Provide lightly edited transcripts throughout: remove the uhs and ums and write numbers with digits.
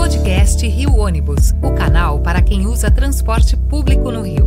Podcast Rio Ônibus, o canal para quem usa transporte público no Rio.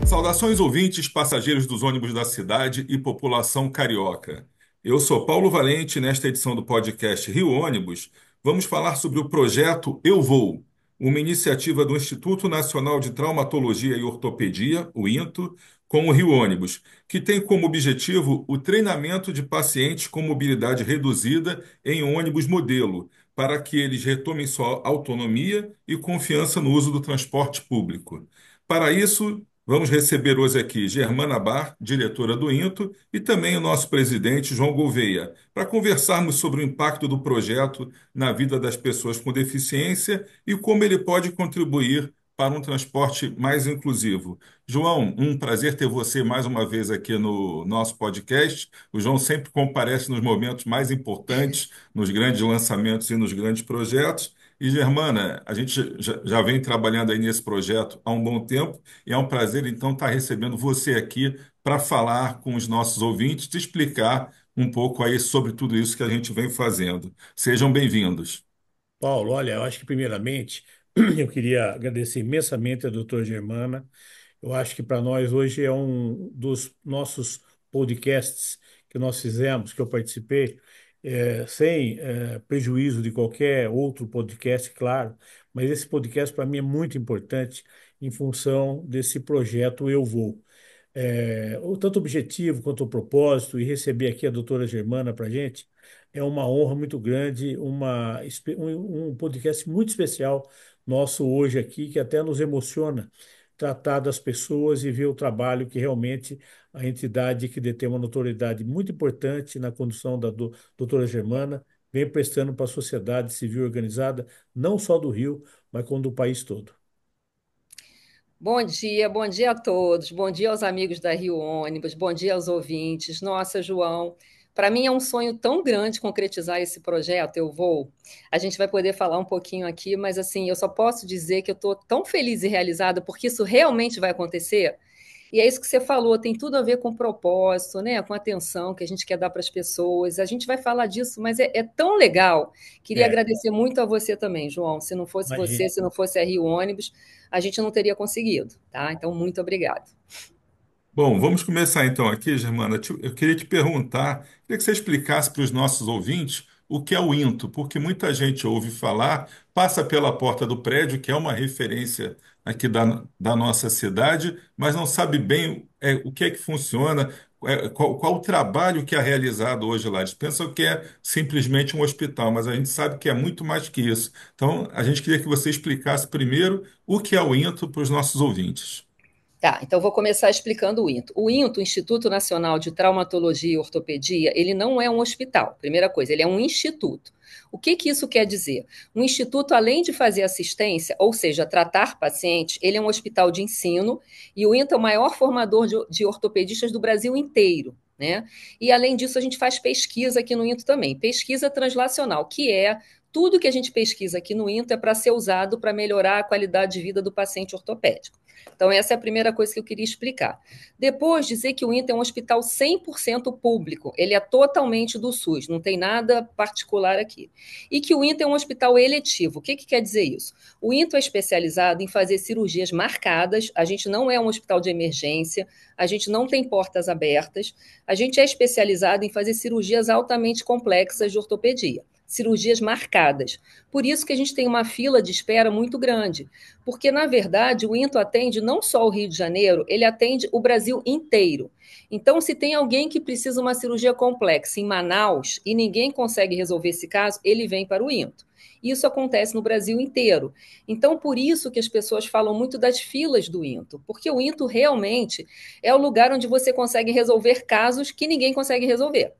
Saudações ouvintes, passageiros dos ônibus da cidade e população carioca. Eu sou Paulo Valente e nesta edição do podcast Rio Ônibus vamos falar sobre o projeto Eu Vou, uma iniciativa do Instituto Nacional de Traumatologia e Ortopedia, o INTO, com o Rio Ônibus, que tem como objetivo o treinamento de pacientes com mobilidade reduzida em ônibus modelo, para que eles retomem sua autonomia e confiança no uso do transporte público. Para isso, vamos receber hoje aqui Germana Bar, diretora do INTO, e também o nosso presidente, João Gouveia, para conversarmos sobre o impacto do projeto na vida das pessoas com deficiência e como ele pode contribuir para um transporte mais inclusivo. João, um prazer ter você mais uma vez aqui no nosso podcast. O João sempre comparece nos momentos mais importantes, nos grandes lançamentos e nos grandes projetos. E, Germana, a gente já vem trabalhando aí nesse projeto há um bom tempo e é um prazer, então, estar recebendo você aqui para falar com os nossos ouvintes, te explicar um pouco aí sobre tudo isso que a gente vem fazendo. Sejam bem-vindos. Paulo, olha, eu acho que primeiramente eu queria agradecer imensamente a doutora Germana. Eu acho que para nós hoje é um dos nossos podcasts que nós fizemos, que eu participei, sem prejuízo de qualquer outro podcast, claro, mas esse podcast para mim é muito importante em função desse projeto Eu Vou. Tanto o objetivo quanto o propósito, e receber aqui a doutora Germana para a gente, é uma honra muito grande, um podcast muito especial nosso hoje aqui, que até nos emociona tratar das pessoas e ver o trabalho que realmente a entidade que detém uma notoriedade muito importante na condução da doutora Germana vem prestando para a sociedade civil organizada, não só do Rio, mas como do país todo. Bom dia a todos, bom dia aos amigos da Rio Ônibus, bom dia aos ouvintes. Nossa, João, para mim é um sonho tão grande concretizar esse projeto. Eu vou, a gente vai poder falar um pouquinho aqui, mas assim, eu só posso dizer que eu estou tão feliz e realizada porque isso realmente vai acontecer. E é isso que você falou, tem tudo a ver com propósito, né? Com a atenção que a gente quer dar para as pessoas. A gente vai falar disso, mas é tão legal. Queria É, agradecer muito a você também, João. Se não fosse você, imagina. se não fosse a Rio Ônibus, a gente não teria conseguido, tá? Então, muito obrigada. Bom, vamos começar então aqui, Germana. Eu queria te perguntar, queria que você explicasse para os nossos ouvintes o que é o INTO, porque muita gente ouve falar, passa pela porta do prédio, que é uma referência aqui da nossa cidade, mas não sabe bem o que é que funciona, qual o trabalho que é realizado hoje lá. Eles pensam que é simplesmente um hospital, mas a gente sabe que é muito mais que isso. Então, a gente queria que você explicasse primeiro o que é o INTO para os nossos ouvintes. Tá, então eu vou começar explicando o INTO. O INTO, Instituto Nacional de Traumatologia e Ortopedia, ele não é um hospital, primeira coisa, ele é um instituto. O que que isso quer dizer? Um instituto, além de fazer assistência, ou seja, tratar pacientes, ele é um hospital de ensino e o INTO é o maior formador de ortopedistas do Brasil inteiro. Né? E além disso, a gente faz pesquisa aqui no INTO também, pesquisa translacional, que é tudo que a gente pesquisa aqui no INTO é para ser usado para melhorar a qualidade de vida do paciente ortopédico. Então, essa é a primeira coisa que eu queria explicar. Depois, dizer que o INTO é um hospital 100% público, ele é totalmente do SUS, não tem nada particular aqui. E que o INTO é um hospital eletivo. O que que quer dizer isso? O INTO é especializado em fazer cirurgias marcadas, a gente não é um hospital de emergência, a gente não tem portas abertas, a gente é especializado em fazer cirurgias altamente complexas de ortopedia, cirurgias marcadas. Por isso que a gente tem uma fila de espera muito grande, porque, na verdade, o INTO atende não só o Rio de Janeiro, ele atende o Brasil inteiro. Então, se tem alguém que precisa de uma cirurgia complexa em Manaus e ninguém consegue resolver esse caso, ele vem para o INTO. Isso acontece no Brasil inteiro. Então, por isso que as pessoas falam muito das filas do INTO, porque o INTO realmente é o lugar onde você consegue resolver casos que ninguém consegue resolver.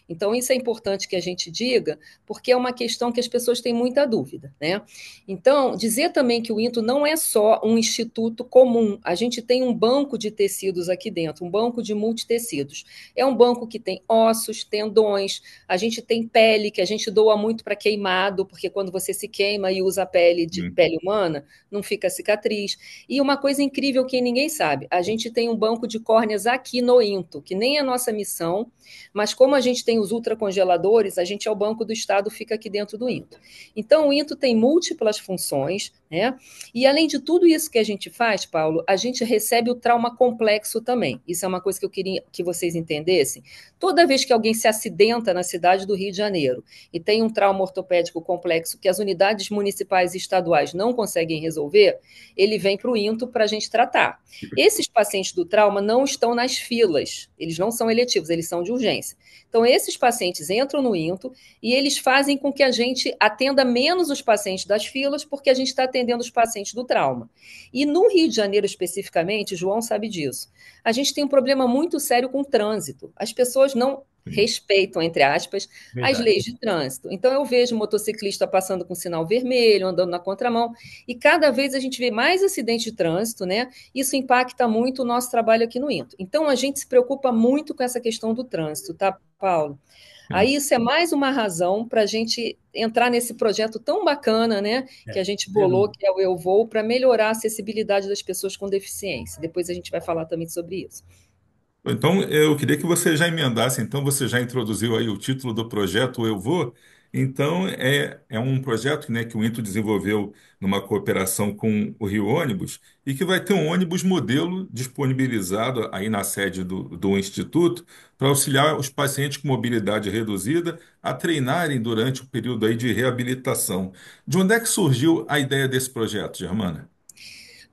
Então, isso é importante que a gente diga, porque é uma questão que as pessoas têm muita dúvida, né? Então, dizer também que o INTO não é só um instituto comum, a gente tem um banco de tecidos aqui dentro, um banco de multitecidos. É um banco que tem ossos, tendões, a gente tem pele, que a gente doa muito para queimado, porque quando você se queima e usa a pele de Hum. pele humana, não fica cicatriz. E uma coisa incrível que ninguém sabe, a gente tem um banco de córneas aqui no INTO, que nem é nossa missão, mas como a gente tem os ultracongeladores, a gente é o Banco do Estado, fica aqui dentro do INTO. Então, o INTO tem múltiplas funções, né? E além de tudo isso que a gente faz, Paulo, a gente recebe o trauma complexo também. Isso é uma coisa que eu queria que vocês entendessem. Toda vez que alguém se acidenta na cidade do Rio de Janeiro e tem um trauma ortopédico complexo que as unidades municipais e estaduais não conseguem resolver, ele vem para o INTO para a gente tratar. Esses pacientes do trauma não estão nas filas, eles não são eletivos, eles são de urgência. Então, esses pacientes entram no INTO e eles fazem com que a gente atenda menos os pacientes das filas, porque a gente está atendendo os pacientes do trauma. E no Rio de Janeiro, especificamente, o João sabe disso, a gente tem um problema muito sério com o trânsito. As pessoas não respeitam, entre aspas, as Verdade. leis de trânsito. Então, eu vejo motociclista passando com sinal vermelho, andando na contramão, e cada vez a gente vê mais acidentes de trânsito, né? Isso impacta muito o nosso trabalho aqui no INTO. Então, a gente se preocupa muito com essa questão do trânsito, tá, Paulo? Sim. Aí isso é mais uma razão para a gente entrar nesse projeto tão bacana, né, que a gente Sem bolou, dúvida. que é o Eu Vou, para melhorar a acessibilidade das pessoas com deficiência. Depois a gente vai falar também sobre isso. Então, eu queria que você já emendasse, então, você já introduziu aí o título do projeto Eu Vou. Então, é um projeto, né, que o INTO desenvolveu numa cooperação com o Rio Ônibus e que vai ter um ônibus modelo disponibilizado aí na sede do Instituto para auxiliar os pacientes com mobilidade reduzida a treinarem durante o período aí de reabilitação. De onde é que surgiu a ideia desse projeto, Germana?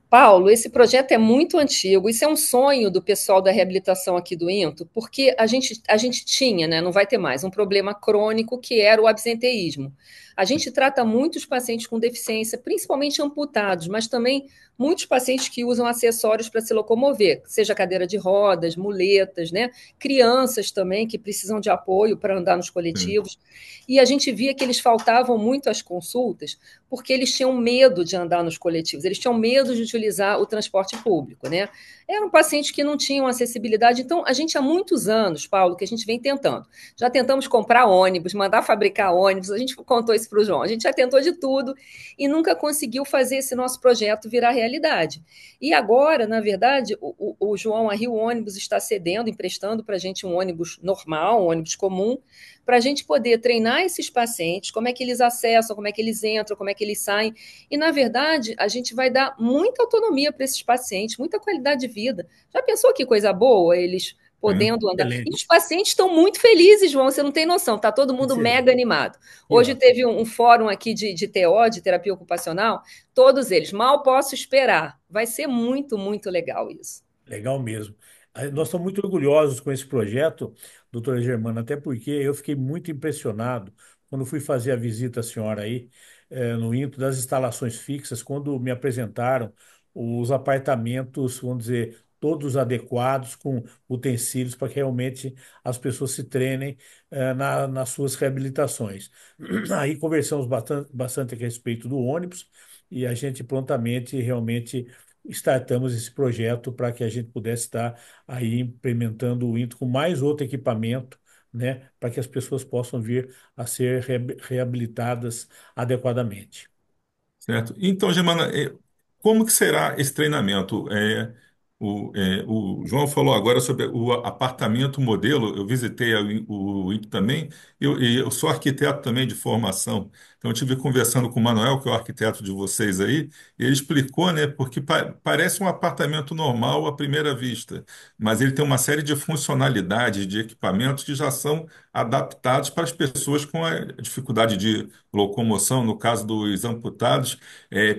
Paulo, esse projeto é muito antigo. Isso é um sonho do pessoal da reabilitação aqui do INTO, porque a gente tinha, né, não vai ter mais, um problema crônico que era o absenteísmo. A gente trata muitos pacientes com deficiência, principalmente amputados, mas também muitos pacientes que usam acessórios para se locomover, seja cadeira de rodas, muletas, né? Crianças também que precisam de apoio para andar nos Sim. coletivos. E a gente via que eles faltavam muito às consultas porque eles tinham medo de andar nos coletivos, eles tinham medo de utilizar o transporte público, né? Eram pacientes que não tinham acessibilidade. Então, a gente há muitos anos, Paulo, que a gente vem tentando. Já tentamos comprar ônibus, mandar fabricar ônibus, a gente contou isso para o João, a gente já tentou de tudo e nunca conseguiu fazer esse nosso projeto virar realidade. E agora, na verdade, o João, a Rio Ônibus, está cedendo, emprestando para a gente um ônibus normal, um ônibus comum, para a gente poder treinar esses pacientes, como é que eles acessam, como é que eles entram, como é que eles saem. E, na verdade, a gente vai dar muita autonomia para esses pacientes, muita qualidade de vida. Já pensou que coisa boa eles Sim. podendo andar? E os Excelente. pacientes estão muito felizes, João, você não tem noção, está todo mundo Excelente. mega animado. Que Hoje ótimo. teve um fórum aqui de TO, de terapia ocupacional, todos eles, mal posso esperar. Vai ser muito, muito legal isso. Legal mesmo. Nós estamos muito orgulhosos com esse projeto, doutora Germana, até porque eu fiquei muito impressionado quando fui fazer a visita à senhora aí, no INTO das instalações fixas, quando me apresentaram os apartamentos, vamos dizer, todos adequados, com utensílios para que realmente as pessoas se treinem, nas suas reabilitações. Aí conversamos bastante a respeito do ônibus e a gente prontamente realmente startamos esse projeto para que a gente pudesse estar aí implementando o INTO com mais outro equipamento, né, para que as pessoas possam vir a ser reabilitadas adequadamente. Certo. Então, Germana, como que será esse treinamento? O João falou agora sobre o apartamento modelo. Eu visitei o INPE também. Eu sou arquiteto também de formação. Então, eu tive conversando com o Manuel, que é o arquiteto de vocês aí, e ele explicou, né, porque parece um apartamento normal à primeira vista, mas ele tem uma série de funcionalidades, de equipamentos que já são adaptados para as pessoas com a dificuldade de locomoção, no caso dos amputados,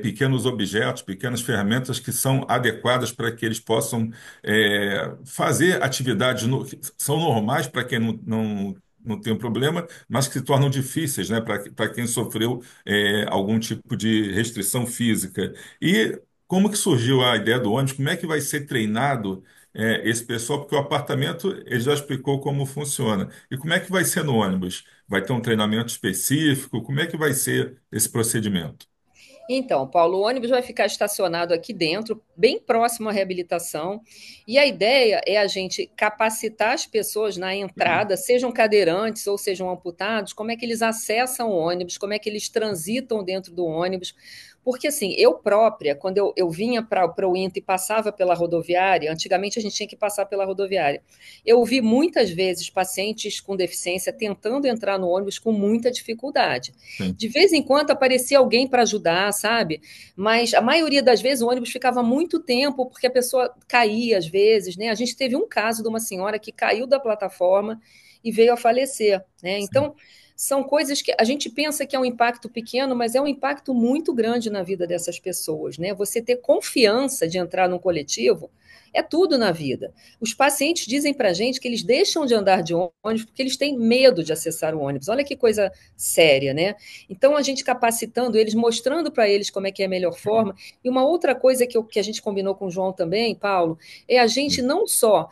pequenos objetos, pequenas ferramentas que são adequadas para que eles possam fazer atividades que são normais para quem não tem um problema, mas que se tornam difíceis, né, para quem sofreu algum tipo de restrição física. E como que surgiu a ideia do ônibus? Como é que vai ser treinado esse pessoal? Porque o apartamento, ele já explicou como funciona. E como é que vai ser no ônibus? Vai ter um treinamento específico? Como é que vai ser esse procedimento? Então, Paulo, o ônibus vai ficar estacionado aqui dentro, bem próximo à reabilitação, e a ideia é a gente capacitar as pessoas na entrada, sejam cadeirantes ou sejam amputados, como é que eles acessam o ônibus, como é que eles transitam dentro do ônibus. Porque, assim, eu própria, quando eu vinha para o INTA e passava pela rodoviária, antigamente a gente tinha que passar pela rodoviária, eu vi muitas vezes pacientes com deficiência tentando entrar no ônibus com muita dificuldade. Sim. De vez em quando aparecia alguém para ajudar, sabe? Mas a maioria das vezes o ônibus ficava muito tempo porque a pessoa caía às vezes, né? A gente teve um caso de uma senhora que caiu da plataforma e veio a falecer, né? Sim. Então, são coisas que a gente pensa que é um impacto pequeno, mas é um impacto muito grande na vida dessas pessoas, né? Você ter confiança de entrar num coletivo é tudo na vida. Os pacientes dizem para a gente que eles deixam de andar de ônibus porque eles têm medo de acessar o ônibus. Olha que coisa séria, né? Então, a gente capacitando eles, mostrando para eles como é que é a melhor forma. E uma outra coisa que a gente combinou com o João também, Paulo, é a gente não só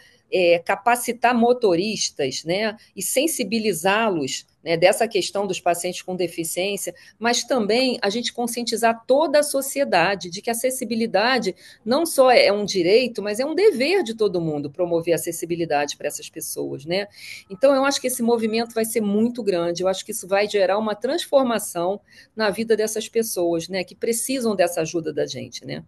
capacitar motoristas, né, e sensibilizá-los, né, dessa questão dos pacientes com deficiência, mas também a gente conscientizar toda a sociedade de que a acessibilidade não só é um direito, mas é um dever de todo mundo promover acessibilidade para essas pessoas, né? Então, eu acho que esse movimento vai ser muito grande, eu acho que isso vai gerar uma transformação na vida dessas pessoas, né, que precisam dessa ajuda da gente, né?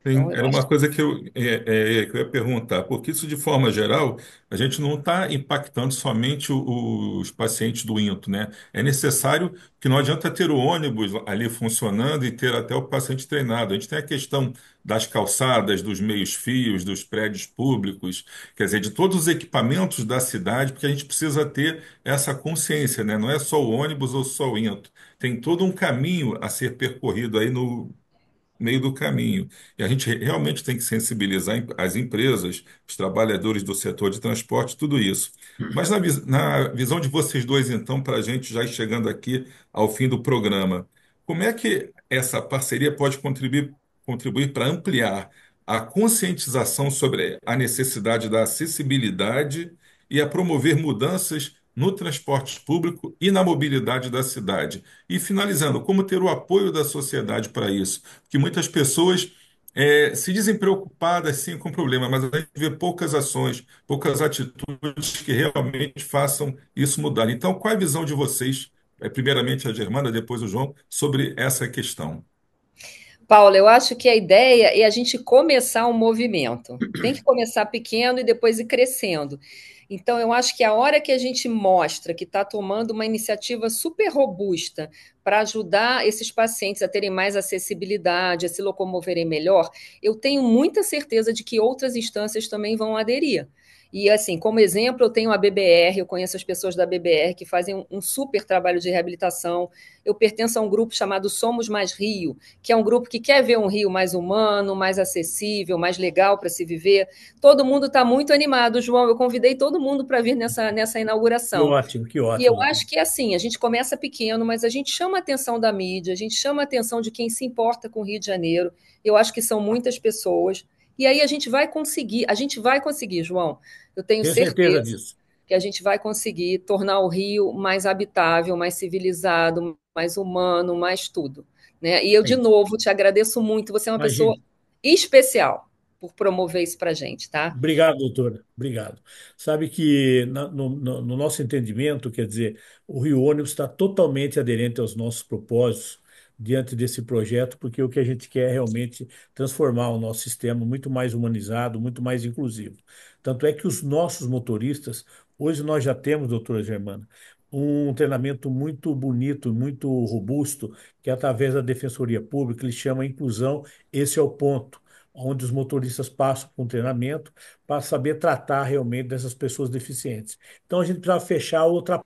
Sim, Então, eu era acho uma coisa que eu ia perguntar, porque isso, de forma geral, a gente não está impactando somente os pacientes do INTO, né? É necessário que não adianta ter o ônibus ali funcionando e ter até o paciente treinado. A gente tem a questão das calçadas, dos meios-fios, dos prédios públicos, quer dizer, de todos os equipamentos da cidade, porque a gente precisa ter essa consciência, né? Não é só o ônibus ou só o INTO. Tem todo um caminho a ser percorrido aí no meio do caminho. E a gente realmente tem que sensibilizar as empresas, os trabalhadores do setor de transporte, tudo isso. Mas na visão de vocês dois, então, para a gente já ir chegando aqui ao fim do programa, como é que essa parceria pode contribuir para ampliar a conscientização sobre a necessidade da acessibilidade e a promover mudanças no transporte público e na mobilidade da cidade? E finalizando, como ter o apoio da sociedade para isso? Que muitas pessoas se dizem preocupadas sim com o problema, mas a gente vê poucas ações, poucas atitudes que realmente façam isso mudar. Então, qual é a visão de vocês, primeiramente a Germana, depois o João, sobre essa questão? Paula, eu acho que a ideia é a gente começar um movimento. Tem que começar pequeno e depois ir crescendo. Então, eu acho que a hora que a gente mostra que está tomando uma iniciativa super robusta para ajudar esses pacientes a terem mais acessibilidade, a se locomoverem melhor, eu tenho muita certeza de que outras instâncias também vão aderir. E, assim, como exemplo, eu tenho a BBR, eu conheço as pessoas da BBR que fazem um super trabalho de reabilitação. Eu pertenço a um grupo chamado Somos Mais Rio, que é um grupo que quer ver um Rio mais humano, mais acessível, mais legal para se viver. Todo mundo está muito animado, João. Eu convidei todo mundo para vir nessa Que inauguração. ótimo, que E eu ótimo, doutor. acho que é assim, a gente começa pequeno, mas a gente chama a atenção da mídia, a gente chama a atenção de quem se importa com o Rio de Janeiro. Eu acho que são muitas pessoas. E aí a gente vai conseguir, João. Eu tenho Tenho certeza certeza disso. que a gente vai conseguir tornar o Rio mais habitável, mais civilizado, mais humano, mais tudo, né? E eu, de Sim, novo, te agradeço muito. Você é uma pessoa imagine. especial por promover isso para a gente, tá? Obrigado, doutora. Obrigado. Sabe que no nosso entendimento, quer dizer, o Rio Ônibus está totalmente aderente aos nossos propósitos diante desse projeto, porque o que a gente quer é realmente transformar o nosso sistema muito mais humanizado, muito mais inclusivo. Tanto é que os nossos motoristas, hoje nós já temos, doutora Germana, um treinamento muito bonito, muito robusto, que é através da Defensoria Pública, eles chamam inclusão, esse é o ponto onde os motoristas passam por um treinamento para saber tratar realmente dessas pessoas deficientes. Então a gente precisa fechar outra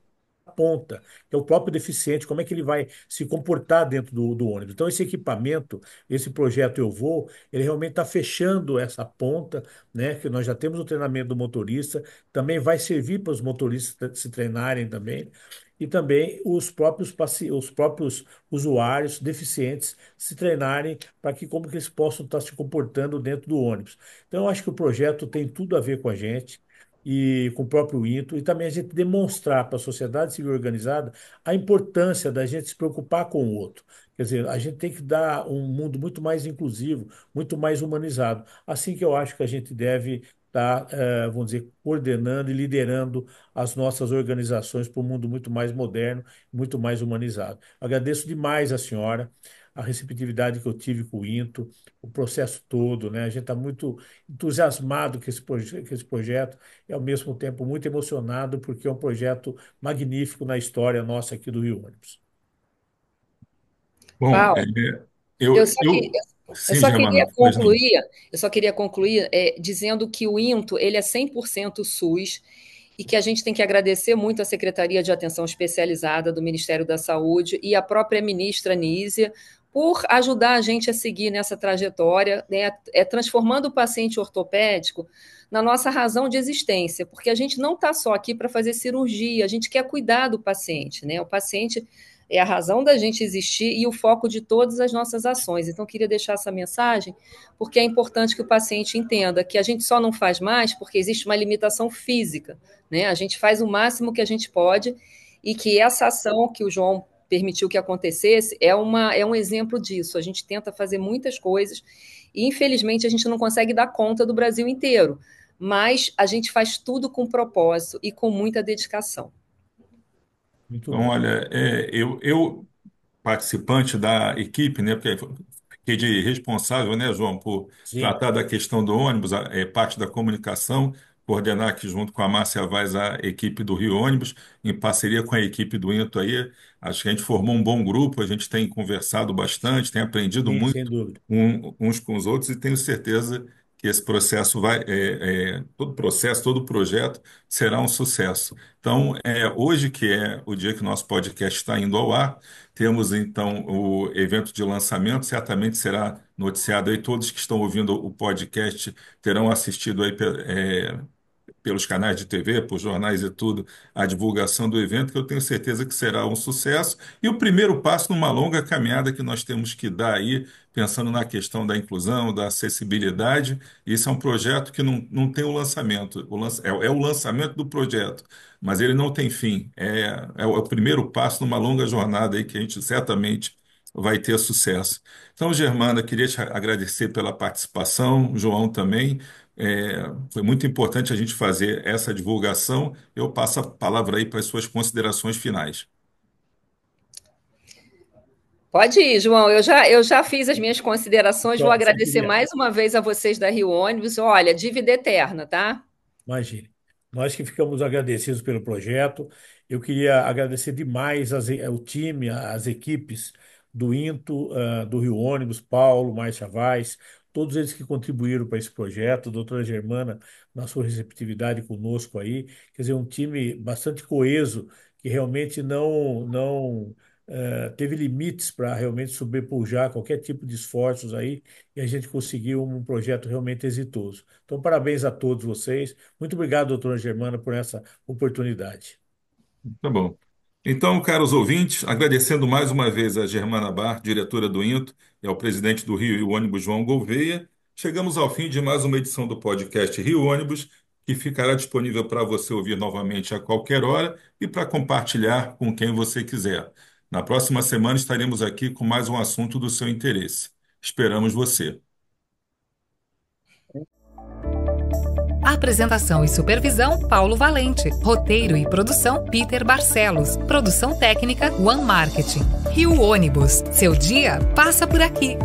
ponta, que é o próprio deficiente, como é que ele vai se comportar dentro do ônibus. Então, esse equipamento, esse projeto Eu Vou, ele realmente está fechando essa ponta, né? Que nós já temos o treinamento do motorista, também vai servir para os motoristas se treinarem também, e também os próprios usuários deficientes se treinarem para que como que eles possam estar se comportando dentro do ônibus. Então, eu acho que o projeto tem tudo a ver com a gente e com o próprio INTO, e também a gente demonstrar para a sociedade civil organizada a importância da gente se preocupar com o outro. Quer dizer, a gente tem que dar um mundo muito mais inclusivo, muito mais humanizado. Assim que eu acho que a gente deve estar, vamos dizer, coordenando e liderando as nossas organizações para um mundo muito mais moderno, muito mais humanizado. Agradeço demais a senhora, a receptividade que eu tive com o INTO, o processo todo, né? A gente está muito entusiasmado com esse projeto e, ao mesmo tempo, muito emocionado, porque é um projeto magnífico na história nossa aqui do Rio Ônibus. Bom, Paulo, eu eu, só, que- eu, eu sim, só Germana, queria pois não. concluir, dizendo que o INTO ele é 100% SUS e que a gente tem que agradecer muito à Secretaria de Atenção Especializada do Ministério da Saúde e à própria ministra Nízia por ajudar a gente a seguir nessa trajetória, né, transformando o paciente ortopédico na nossa razão de existência, porque a gente não está só aqui para fazer cirurgia, a gente quer cuidar do paciente, né? O paciente é a razão da gente existir e o foco de todas as nossas ações. Então, eu queria deixar essa mensagem, porque é importante que o paciente entenda que a gente só não faz mais porque existe uma limitação física, né? A gente faz o máximo que a gente pode e que essa ação que o João permitiu que acontecesse é um exemplo disso. A gente tenta fazer muitas coisas e, infelizmente, a gente não consegue dar conta do Brasil inteiro, mas a gente faz tudo com propósito e com muita dedicação. Muito Então, bom. olha, eu participante da equipe, né? Porque fiquei de responsável, né, João, por Sim, tratar da questão do ônibus, parte da comunicação, coordenar aqui junto com a Márcia Vaz a equipe do Rio Ônibus, em parceria com a equipe do INTO aí. Acho que a gente formou um bom grupo, a gente tem conversado bastante, tem aprendido sim, sem muito dúvida. uns com os outros e tenho certeza que esse processo todo processo, todo projeto será um sucesso. Então, hoje que é o dia que o nosso podcast está indo ao ar, temos então o evento de lançamento, certamente será noticiado aí, todos que estão ouvindo o podcast terão assistido aí pelos canais de TV, por jornais e tudo, a divulgação do evento, que eu tenho certeza que será um sucesso. E o primeiro passo numa longa caminhada que nós temos que dar aí, pensando na questão da inclusão, da acessibilidade. Isso é um projeto que não tem o lançamento, é o lançamento do projeto, mas ele não tem fim. É o primeiro passo numa longa jornada aí que a gente certamente vai ter sucesso. Então, Germana, queria te agradecer pela participação, João também. Foi muito importante a gente fazer essa divulgação. Eu passo a palavra aí para as suas considerações finais. Pode ir, João. Eu já fiz as minhas considerações. Vou Só agradecer queria. mais uma vez a vocês da Rio Ônibus. Olha, dívida eterna, tá? Imagine. Nós que ficamos agradecidos pelo projeto. Eu queria agradecer demais o time, as equipes do INTO, do Rio Ônibus, Paulo, Márcia Vaz, todos eles que contribuíram para esse projeto, a doutora Germana, na sua receptividade conosco aí. Quer dizer, um time bastante coeso, que realmente não teve limites para realmente sobrepujar qualquer tipo de esforços aí, e a gente conseguiu um projeto realmente exitoso. Então, parabéns a todos vocês. Muito obrigado, doutora Germana, por essa oportunidade. Tá bom. Então, caros ouvintes, agradecendo mais uma vez a Germana Bar, diretora do INTO, e ao presidente do Rio Ônibus, João Gouveia, chegamos ao fim de mais uma edição do podcast Rio Ônibus, que ficará disponível para você ouvir novamente a qualquer hora e para compartilhar com quem você quiser. Na próxima semana estaremos aqui com mais um assunto do seu interesse. Esperamos você. Apresentação e supervisão, Paulo Valente. Roteiro e produção, Peter Barcelos. Produção técnica, One Marketing. Rio Ônibus. Seu dia passa por aqui.